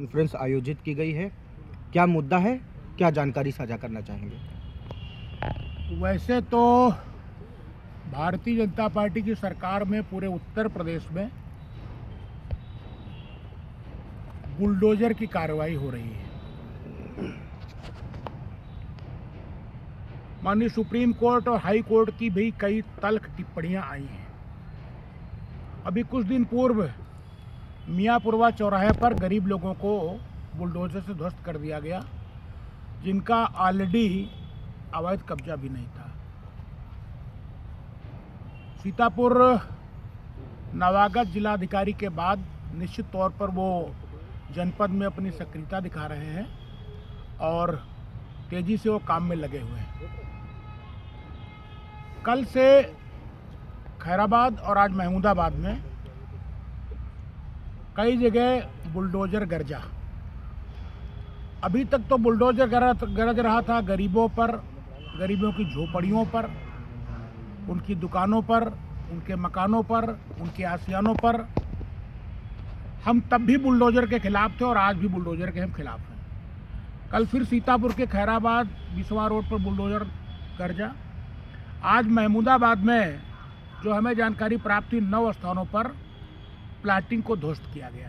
Conference आयोजित की गई है। क्या मुद्दा है, क्या जानकारी साझा करना चाहेंगे? वैसे तो भारतीय जनता पार्टी की सरकार में पूरे उत्तर प्रदेश में बुलडोजर की कार्रवाई हो रही है। माननीय सुप्रीम कोर्ट और हाई कोर्ट की भी कई तल्ख टिप्पणियां आई हैं। अभी कुछ दिन पूर्व मियाँपुरवा चौराहे पर गरीब लोगों को बुलडोजर से ध्वस्त कर दिया गया, जिनका ऑलरेडी अवैध कब्जा भी नहीं था। सीतापुर नवागत जिलाधिकारी के बाद निश्चित तौर पर वो जनपद में अपनी सक्रियता दिखा रहे हैं और तेजी से वो काम में लगे हुए हैं। कल से खैराबाद और आज महमूदाबाद में कई जगह बुलडोजर गरजा। अभी तक तो बुलडोजर गरज रहा था गरीबों पर, गरीबों की झोपड़ियों पर, उनकी दुकानों पर, उनके मकानों पर, उनके आसियानों पर। हम तब भी बुलडोजर के खिलाफ थे और आज भी बुलडोजर के हम खिलाफ हैं। कल फिर सीतापुर के खैराबाद बिसवा रोड पर बुलडोजर गरजा। आज महमूदाबाद में जो हमें जानकारी प्राप्त हुई 9 स्थानों पर प्लाटिंग को ध्वस्त किया गया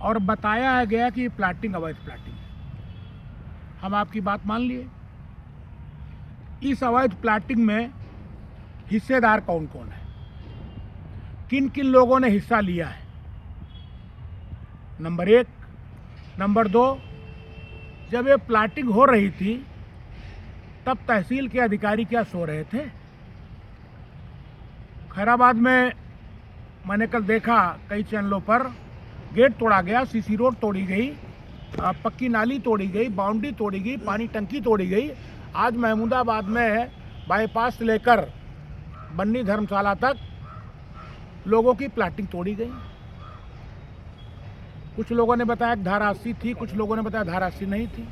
और बताया गया कि प्लाटिंग अवैध प्लाटिंग है। हम आपकी बात मान लिए। इस अवैध प्लाटिंग में हिस्सेदार कौन कौन है, किन किन लोगों ने हिस्सा लिया है, नंबर 1। नंबर 2, जब ये प्लाटिंग हो रही थी तब तहसील के अधिकारी क्या सो रहे थे? खैराबाद में मैंने कल देखा कई चैनलों पर गेट तोड़ा गया, सीसी रोड तोड़ी गई, पक्की नाली तोड़ी गई, बाउंड्री तोड़ी गई, पानी टंकी तोड़ी गई। आज महमूदाबाद में बाईपास से लेकर बन्नी धर्मशाला तक लोगों की प्लाटिंग तोड़ी गई। कुछ लोगों ने बताया धारा 80 थी, कुछ लोगों ने बताया धारा 80 नहीं थी।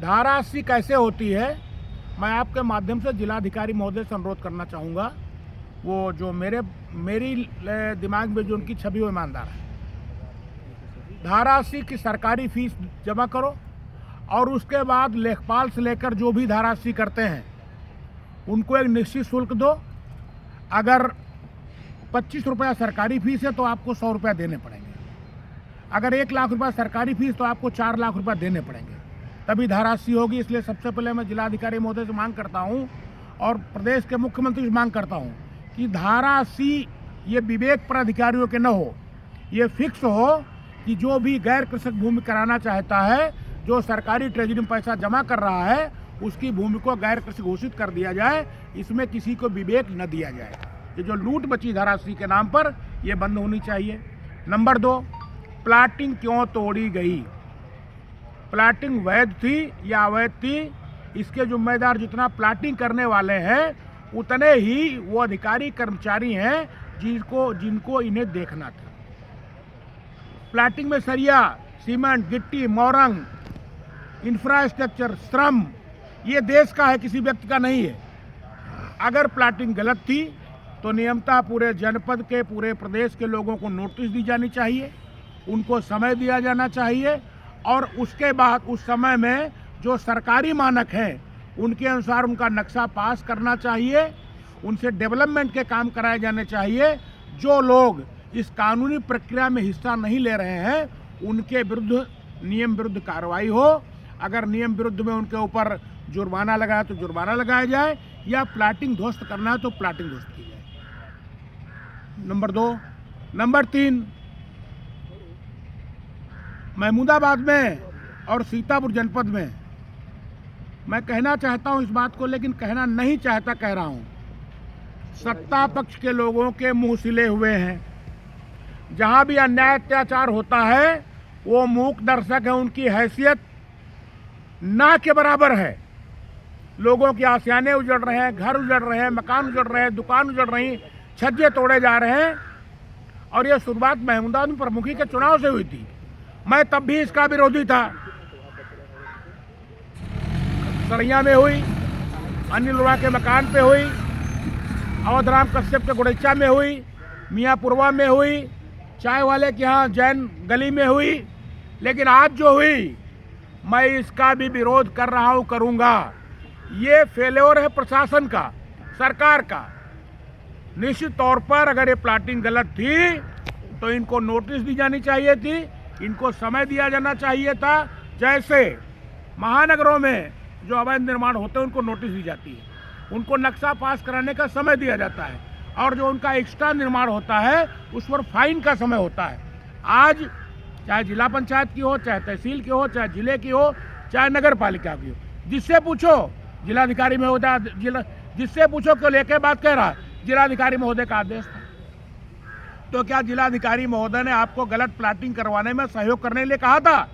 धारा 80 कैसे होती है, मैं आपके माध्यम से जिलाधिकारी महोदय से अनुरोध करना चाहूँगा। वो जो मेरी दिमाग में जो उनकी छवि वो ईमानदार है। धारा 80 की सरकारी फीस जमा करो और उसके बाद लेखपाल से लेकर जो भी धारा 80 करते हैं उनको एक निश्चित शुल्क दो। अगर 25 रुपया सरकारी फीस है तो आपको 100 रुपया देने पड़ेंगे। अगर 1 लाख रुपया सरकारी फीस तो आपको 4 लाख रुपया देने पड़ेंगे, तभी धारा 80 होगी। इसलिए सबसे पहले मैं जिलाधिकारी महोदय से मांग करता हूं और प्रदेश के मुख्यमंत्री से मांग करता हूं कि धारा 80 ये विवेक पर अधिकारियों के न हो, ये फिक्स हो कि जो भी गैर कृषक भूमि कराना चाहता है, जो सरकारी ट्रेजरी में पैसा जमा कर रहा है, उसकी भूमि को गैर कृषि घोषित कर दिया जाए। इसमें किसी को विवेक न दिया जाए। ये जो लूट बची धारा 80 के नाम पर, ये बंद होनी चाहिए। नंबर 2, प्लाटिंग क्यों तोड़ी गई? प्लाटिंग वैध थी या अवैध थी, इसके जिम्मेदार जितना प्लाटिंग करने वाले हैं उतने ही वो अधिकारी कर्मचारी हैं जिनको इन्हें देखना था। प्लाटिंग में सरिया, सीमेंट, गिट्टी, मोरंग, इंफ्रास्ट्रक्चर, श्रम, ये देश का है, किसी व्यक्ति का नहीं है। अगर प्लाटिंग गलत थी तो नियमतः पूरे जनपद के, पूरे प्रदेश के लोगों को नोटिस दी जानी चाहिए, उनको समय दिया जाना चाहिए और उसके बाद उस समय में जो सरकारी मानक हैं उनके अनुसार उनका नक्शा पास करना चाहिए, उनसे डेवलपमेंट के काम कराए जाने चाहिए। जो लोग इस कानूनी प्रक्रिया में हिस्सा नहीं ले रहे हैं उनके विरुद्ध नियम विरुद्ध कार्रवाई हो। अगर नियम विरुद्ध में उनके ऊपर जुर्माना लगाया तो जुर्माना लगाया जाए, या प्लाटिंग ध्वस्त करना है तो प्लाटिंग ध्वस्त की जाए। नंबर 2। नंबर 3, महमूदाबाद में और सीतापुर जनपद में मैं कहना चाहता हूं इस बात को, लेकिन कहना नहीं चाहता, कह रहा हूं। सत्ता पक्ष के लोगों के मुंह सिले हुए हैं। जहां भी अन्याय अत्याचार होता है वो मूक दर्शक है, उनकी हैसियत ना के बराबर है। लोगों की आसियाने उजड़ रहे हैं, घर उजड़ रहे हैं, मकान उजड़ रहे हैं, दुकान उजड़ रही, छज्जे तोड़े जा रहे हैं। और ये शुरुआत महमूदाबाद में प्रमुखी के चुनाव से हुई थी। मैं तब भी इसका विरोधी था। सरिया में हुई, अनिल उरा के मकान पे हुई, अवधराम कश्यप के गुड़ैचा में हुई, मियाँपुरवा में हुई, चाय वाले के यहाँ जैन गली में हुई। लेकिन आज जो हुई, मैं इसका भी विरोध कर रहा हूँ, करूँगा। ये फेल्योर है प्रशासन का, सरकार का। निश्चित तौर पर अगर ये प्लाटिंग गलत थी तो इनको नोटिस दी जानी चाहिए थी, इनको समय दिया जाना चाहिए था। जैसे महानगरों में जो अवैध निर्माण होते हैं उनको नोटिस दी जाती है, उनको नक्शा पास कराने का समय दिया जाता है, और जो उनका एक्स्ट्रा निर्माण होता है उस पर फाइन का समय होता है। आज चाहे जिला पंचायत की हो, चाहे तहसील की हो, चाहे जिले की हो, चाहे नगर पालिका की हो, जिससे पूछो जिलाधिकारी महोदय, जिससे पूछो क्यों लेके बात कह रहा है, जिलाधिकारी महोदय का आदेश था। तो क्या जिलाधिकारी महोदय ने आपको गलत प्लाटिंग करवाने में सहयोग करने के लिए कहा था,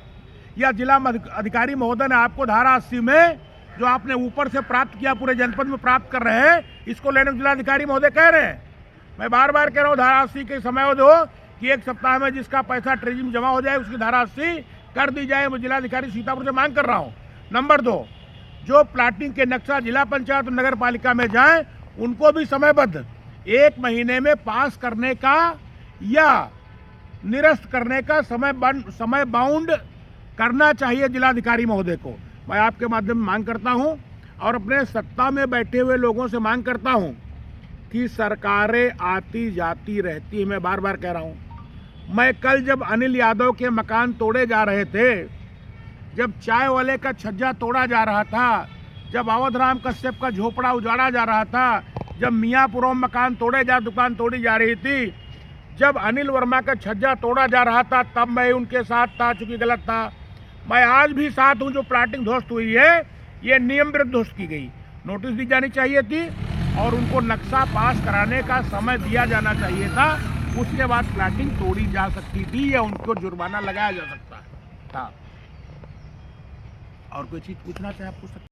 या जिला अधिकारी महोदय ने आपको धारा 80 में जो आपने ऊपर से प्राप्त किया, पूरे जनपद में प्राप्त कर रहे हैं, इसको लेने जिलाधिकारी महोदय कह रहे हैं? मैं बार बार कह रहा हूँ, धारा 80 के समय दो कि 1 सप्ताह में जिसका पैसा ट्रेजरी में जमा हो जाए उसकी धारा 80 कर दी जाए। मैं जिलाधिकारी सीतापुर से मांग कर रहा हूँ। नंबर 2, जो प्लाटिंग के नक्शा जिला पंचायत और नगर पालिका में जाए उनको भी समयबद्ध 1 महीने में पास करने का या निरस्त करने का समय बाउंड करना चाहिए जिलाधिकारी महोदय को। मैं आपके माध्यम में मांग करता हूं, और अपने सत्ता में बैठे हुए लोगों से मांग करता हूं कि सरकारें आती जाती रहती है। मैं बार बार कह रहा हूं, मैं कल जब अनिल यादव के मकान तोड़े जा रहे थे, जब चाय वाले का छज्जा तोड़ा जा रहा था, जब अवधराम कश्यप का झोपड़ा उजाड़ा जा रहा था, जब मियाँपुरम मकान दुकान तोड़ी जा रही थी, जब अनिल वर्मा का छज्जा तोड़ा जा रहा था, तब मैं उनके साथ था, चूंकि गलत था। मैं आज भी साथ हूं। जो प्लाटिंग ध्वस्त हुई है ये नियम विरुद्ध ध्वस्त की गई, नोटिस दी जानी चाहिए थी और उनको नक्शा पास कराने का समय दिया जाना चाहिए था। उसके बाद प्लाटिंग तोड़ी जा सकती थी या उनको जुर्माना लगाया जा सकता था। और कोई चीज पूछना चाहे आप पूछ सकते।